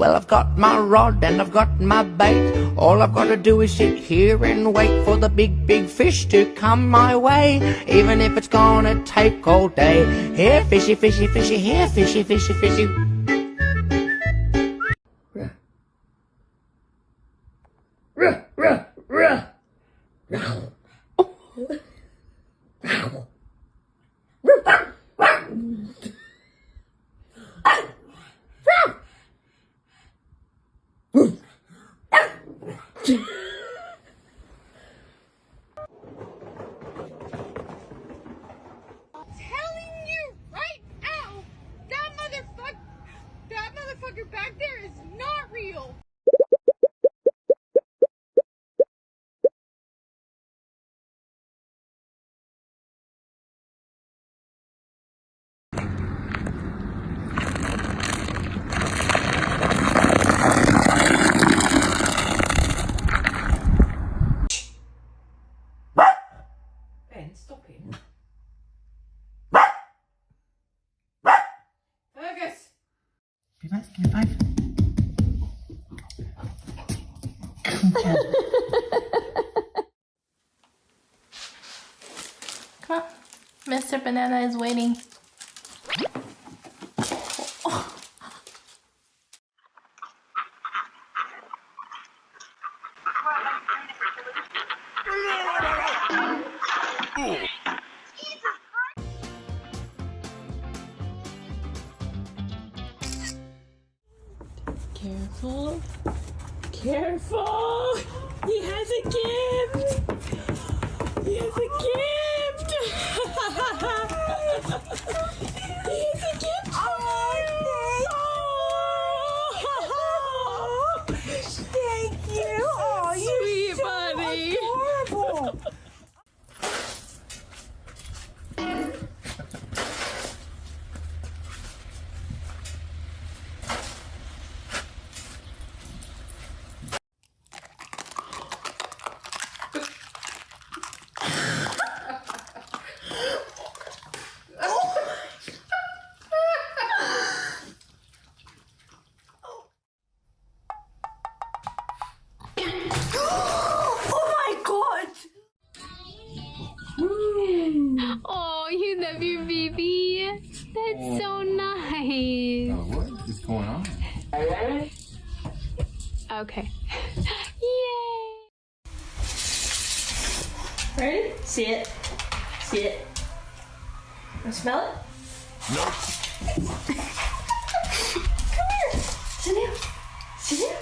Well, I've got my rod and I've got my bait. All I've got to do is sit here and wait for the big, big fish to come my way, even if it's gonna take all day. Here, fishy, fishy, fishy, here, fishy, fishy, fishy. Ruh, ruh, ruh. Telling you right now, that motherfucker back there is not real. Ben, stop him. Fergus! Give me 5. Come on. Mr. Banana is waiting. Careful. Careful! He has a gift! He has a gift! He has a gift! Oh, thank you! Oh, you're sweet, so buddy! Adorable! Oh, you love your baby. That's so nice. Oh, what is going on? Okay. Yay! Ready? See it. See it. Want to smell it? Nope. Come here. Sit down. Sit down.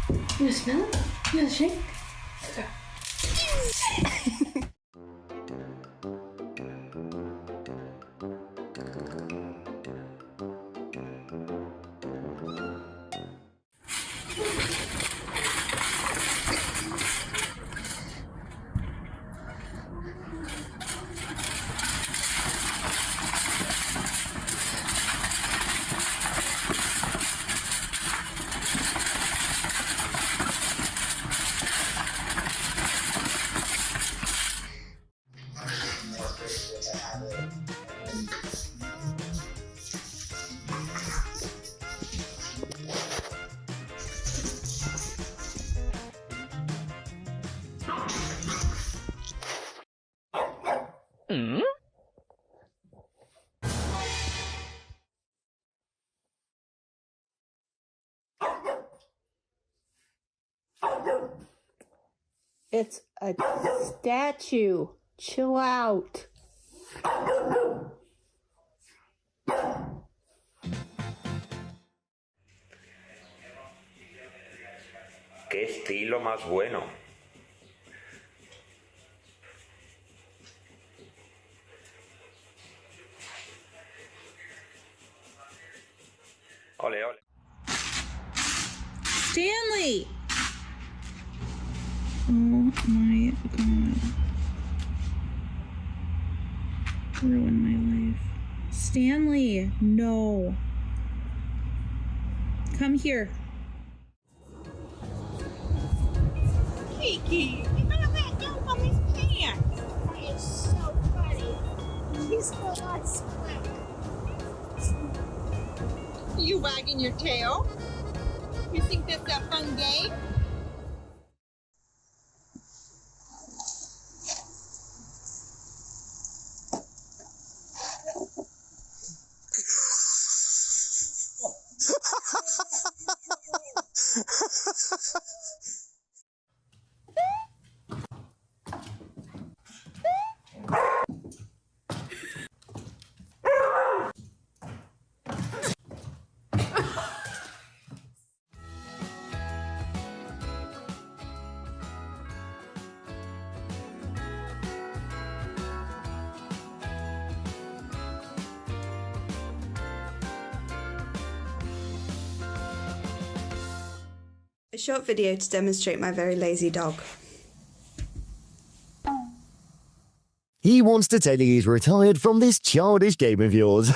You want to smell it? You want to shake? Okay. It's a statue. Chill out. ¡Qué estilo más bueno! Ole, ole. Stanley! Oh my god. Ruined my life. Stanley, no. Come here. Kiki, you gotta let go of his pants. That is so funny. He's still not sweat. You wagging your tail? You think that's a fun game? A short video to demonstrate my very lazy dog. He wants to tell you he's retired from this childish game of yours.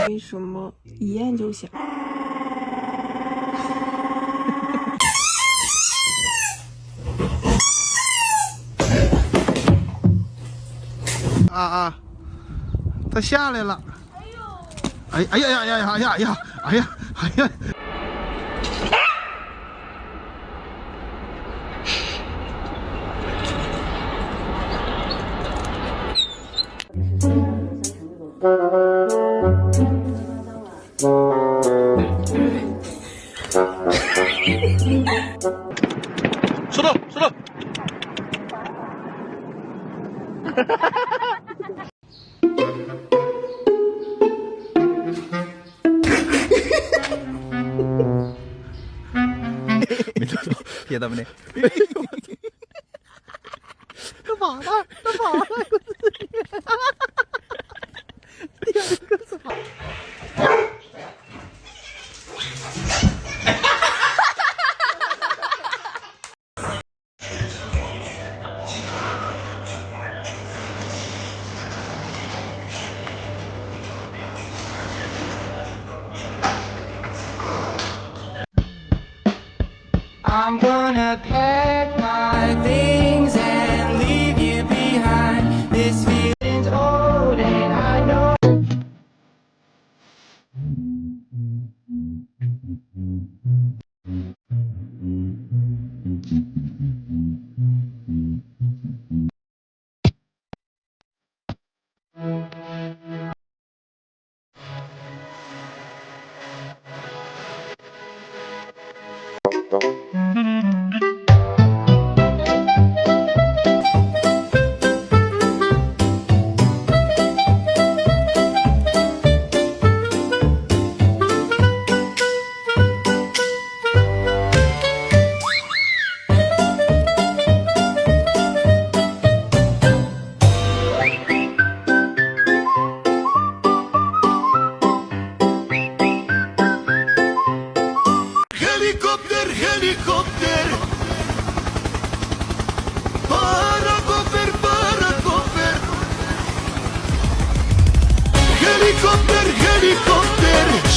为什么一按就响？它下来了！哎呀呀呀呀呀呀呀！哎呀哎呀！收到，收到。没找到，别他们的。他跑了，他跑了！第二个是跑。I'm gonna pay